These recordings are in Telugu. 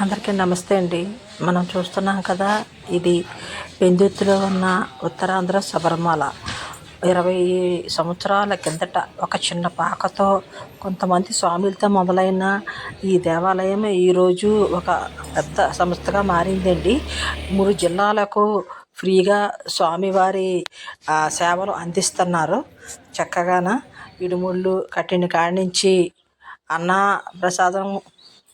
అందరికీ నమస్తే అండి. మనం చూస్తున్నాం కదా, ఇది పెందుర్తిలో ఉన్న ఉత్తరాంధ్ర శబరిమల. 20 సంవత్సరాల కిందట ఒక చిన్న పాకతో కొంతమంది స్వాములతో మొదలైన ఈ దేవాలయం ఈరోజు ఒక పెద్ద సంస్థగా మారిందండి. 3 జిల్లాలకు ఫ్రీగా స్వామివారి సేవలు అందిస్తున్నారు. చక్కగాన ఇడుముళ్ళు కట్టిన కాడి నుంచి అన్న ప్రసాదం,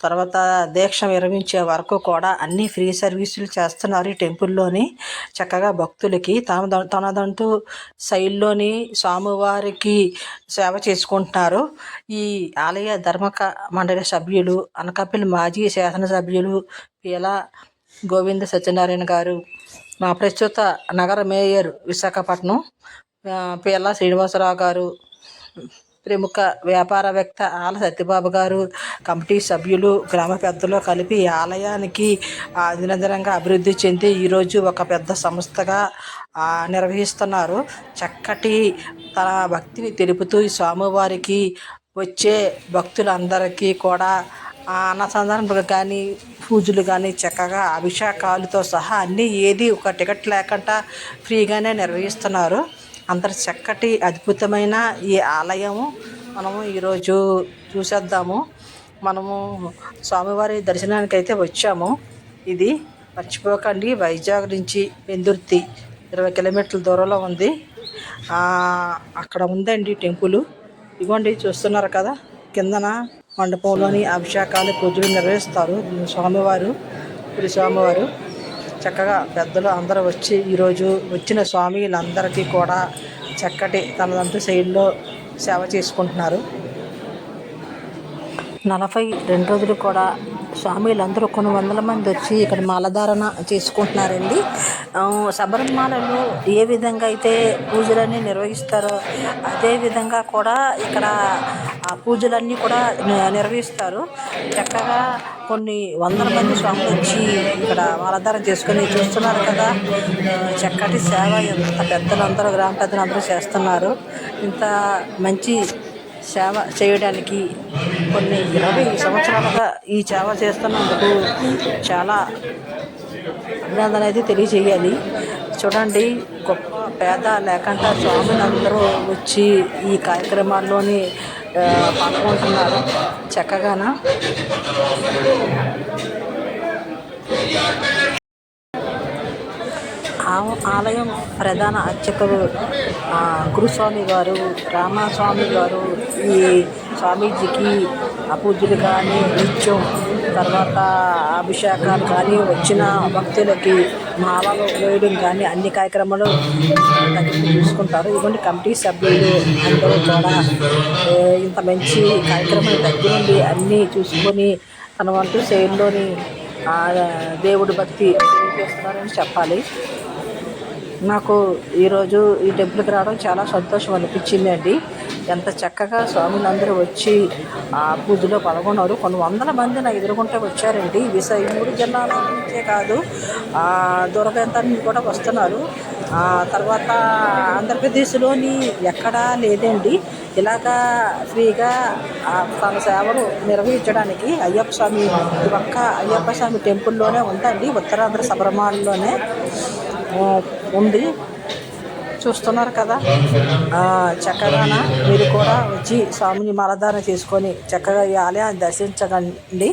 తర్వాత దీక్ష విరమించే వరకు కూడా అన్ని ఫ్రీ సర్వీసులు చేస్తున్నారు ఈ టెంపుల్లోని. చక్కగా భక్తులకి తనదంటూ శైలిలోని స్వామివారికి సేవ చేసుకుంటున్నారు. ఈ ఆలయ ధర్మక మండలి సభ్యులు, అనకాపల్లి మాజీ శాసనసభ్యులు పీల గోవింద సత్యనారాయణ గారు, మా ప్రస్తుత నగర మేయర్ విశాఖపట్నం పీల శ్రీనివాసరావు గారు, ప్రముఖ వ్యాపారవేత్త ఆల సత్యబాబు గారు, కమిటీ సభ్యులు, గ్రామ పెద్దలు కలిపి ఈ ఆలయానికి దినదినంగా అభివృద్ధి చెంది ఈరోజు ఒక పెద్ద సంస్థగా నిర్వహిస్తున్నారు. చక్కటి తన భక్తిని తెలుపుతూ ఈ స్వామివారికి వచ్చే భక్తులందరికీ కూడా అన్నసందర్భాలు కానీ, పూజలు కానీ చక్కగా అభిషేకాలతో సహా అన్నీ ఏది ఒక టికెట్ లేకుండా ఫ్రీగానే నిర్వహిస్తున్నారు. అంత చక్కటి అద్భుతమైన ఈ ఆలయము మనము ఈరోజు చూసేద్దాము. మనము స్వామివారి దర్శనానికి అయితే వచ్చాము. ఇది మర్చిపోకండి, వైజాగ్ నుంచి పెందుర్తి 20 కిలోమీటర్ల దూరంలో ఉంది. అక్కడ ఉందండి టెంపుల్. ఇవ్వండి చూస్తున్నారు కదా, కిందన మండపంలోని అభిషేకాలు, పూజలు నిర్వహిస్తారు స్వామివారు. ఇప్పుడు స్వామివారు చక్కగా పెద్దలు అందరూ వచ్చి ఈరోజు వచ్చిన స్వామిలందరికీ కూడా చక్కటి తనదంటూ శైలిలో సేవ చేసుకుంటున్నారు. 42 రోజులు కూడా స్వామిలందరూ కొన్ని వందల మంది వచ్చి ఇక్కడ మాలధారణ చేసుకుంటున్నారండి. శబరిమలలో ఏ విధంగా అయితే పూజలన్నీ నిర్వహిస్తారో అదేవిధంగా కూడా ఇక్కడ ఆ పూజలన్నీ కూడా నిర్వహిస్తారు. చక్కగా కొన్ని వందల మంది స్వాములు వచ్చి ఇక్కడ మాలధారణ చేసుకొని చూస్తున్నారు కదా. చక్కటి సేవ ఎంత పెద్దలందరూ, గ్రామ పెద్దలందరూ చేస్తున్నారు. ఇంత మంచి సేవ చేయడానికి కొన్ని 20 సంవత్సరాలుగా ఈ సేవ చేస్తున్నందుకు చాలా అభినందన అయితే తెలియజేయాలి. చూడండి, గొప్ప పేద లేకుండా స్వాములందరూ వచ్చి ఈ కార్యక్రమాల్లోని పాల్గొంటున్నారు. చక్కగాన ఆలయం ప్రధాన అర్చకులు గురుస్వామి గారు, రామస్వామి గారు ఈ స్వామీజీకి పూజలు కానీ, నిత్యం తర్వాత అభిషేకాలు కానీ, వచ్చిన భక్తులకి మాలలు వేయడం కానీ అన్ని కార్యక్రమాలు చూసుకుంటారు. ఇటువంటి కమిటీ సభ్యులు అందరూ కూడా ఇంత మంచి కార్యక్రమాలు దగ్గర నుండి అన్నీ చూసుకొని తన వంతు శైలిలోని దేవుడి భక్తి చేస్తున్నారని చెప్పాలి. నాకు ఈరోజు ఈ టెంపుల్కి రావడం చాలా సంతోషం అనిపించిందండి. ఎంత చక్కగా స్వాములందరూ వచ్చి పూజలో పాల్గొన్నారు. కొన్ని వందల మంది నా ఎదుర్కొంటే వచ్చారండి. ఈ 3 జిల్లాల నుంచే కాదు, దూర ప్రాంతాల నుంచి కూడా వస్తున్నారు. తర్వాత ఆంధ్రప్రదేశ్లోని ఎక్కడా లేదండి ఇలాగా ఫ్రీగా తన సేవలు నిర్వహించడానికి. అయ్యప్ప స్వామి ఒక్క అయ్యప్ప స్వామి టెంపుల్లోనే ఉందండి, ఉత్తరాంధ్ర శబరిమలలోనే ఉంది. చూస్తున్నారు కదా, చక్కగా మీరు కూడా వచ్చి స్వామిని మాలధారణ చేసుకొని చక్కగా ఈ ఆలయాన్ని దర్శించకండి.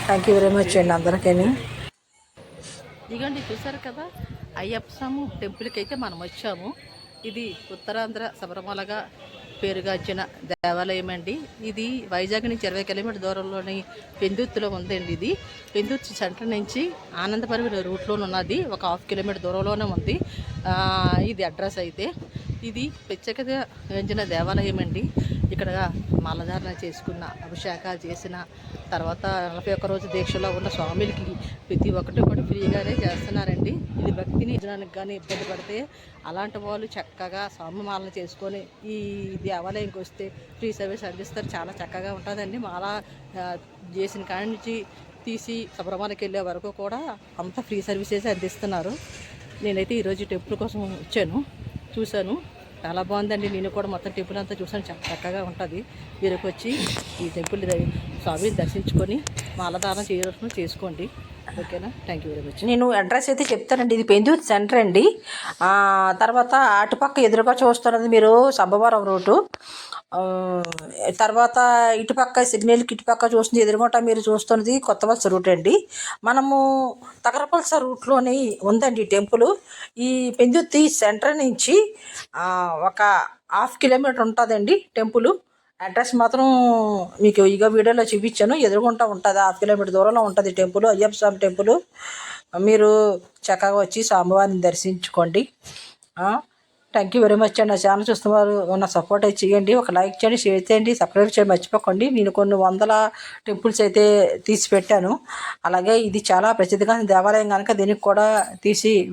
థ్యాంక్ యూ వెరీ మచ్ అండి అందరికీ. ఇదిగోండి చూసారు కదా, అయ్యప్ప స్వామి టెంపుల్కి అయితే మనం వచ్చాము. ఇది ఉత్తరాంధ్ర శబరిమలగా పేరుగాంచిన దేవాలయం అండి. ఇది వైజాగ్ నుంచి 20 కిలోమీటర్ దూరంలోని పెందుర్తిలో ఉందండి. ఇది పెందుర్తి సెంటర్ నుంచి ఆనందపురం రూట్లో ఉన్నది. ఒక 1/2 కిలోమీటర్ దూరంలోనే ఉంది ఇది అడ్రస్ అయితే. ఇది ప్రత్యేకత గంచిన దేవాలయం అండి. ఇక్కడ మాలధారణ చేసుకున్న, అభిషేకాలు చేసిన తర్వాత 41 రోజు దీక్షలో ఉన్న స్వామిలకి ప్రతి ఒక్కటి కూడా ఫ్రీగానే చేస్తున్నారండి. ఇది భక్తిని జనానికి కానీ ఇబ్బంది పడితే అలాంటి వాళ్ళు చక్కగా స్వామి మాలను చేసుకొని ఈ దేవాలయంకి వస్తే ఫ్రీ సర్వీస్ అందిస్తారు. చాలా చక్కగా ఉంటుందండి. మాల చేసిన కాడి నుంచి తీసి శబరిమలకి వెళ్ళే వరకు కూడా అంత ఫ్రీ సర్వీసెస్ అందిస్తున్నారు. నేనైతే ఈరోజు టెంపుల్ కోసం వచ్చాను, చూశాను. చాలా బాగుందండి. నేను కూడా మొత్తం టెంపుల్ అంతా చూసాను. చాలా చక్కగా ఉంటుంది. వీరికి వచ్చి ఈ టెంపుల్ స్వామిని దర్శించుకొని మాలదానం చేయవలసిన చేసుకోండి. ఓకేనా? Thank you very much. నేను అడ్రస్ అయితే చెప్తానండి. ఇది పెందుర్తి సెంటర్ అండి. తర్వాత అటుపక్క ఎదురుగా చూస్తున్నది మీరు సబ్బవరం రూటు. తర్వాత ఇటుపక్క సిగ్నల్కి ఇటుపక్క చూస్తుంది ఎదురుగుంటా మీరు చూస్తున్నది కొత్త వలస రూట్ అండి. మనము తగరపలస రూట్లోని ఉందండి టెంపుల్. ఈ పెందుర్తి సెంటర్ నుంచి ఒక 1/2 కిలోమీటర్ ఉంటుందండి టెంపుల్. అడ్రస్ మాత్రం మీకు ఇక వీడియోలో చూపించాను. ఎదురుగుంటా ఉంటుంది, 1/2 కిలోమీటర్ దూరంలో ఉంటుంది టెంపుల్, అయ్యప్ప స్వామి టెంపుల్. మీరు చక్కగా వచ్చి స్వామివారిని దర్శించుకోండి. థ్యాంక్ యూ వెరీ మచ్ అండి. నా ఛానల్ చూస్తున్నవారు నా సపోర్ట్ అయితే చేయండి. ఒక లైక్ చేయండి, షేర్ చేయండి, సబ్స్క్రైబ్ చేయండి మర్చిపోకండి. నేను కొన్ని వందల టెంపుల్స్ అయితే తీసి పెట్టాను. అలాగే ఇది చాలా ప్రసిద్ధిగాంచిన దేవాలయం కనుక దీనికి కూడా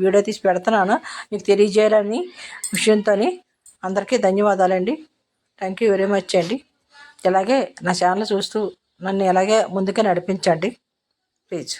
వీడియో తీసి పెడుతున్నాను మీకు తెలియజేయాలని విషయంతో. అందరికీ ధన్యవాదాలండి. థ్యాంక్ యూ వెరీ మచ్ అండి. ఇలాగే నా ఛానల్ చూస్తూ నన్ను ఎలాగే ముందుకు నడిపించండి ప్లీజ్.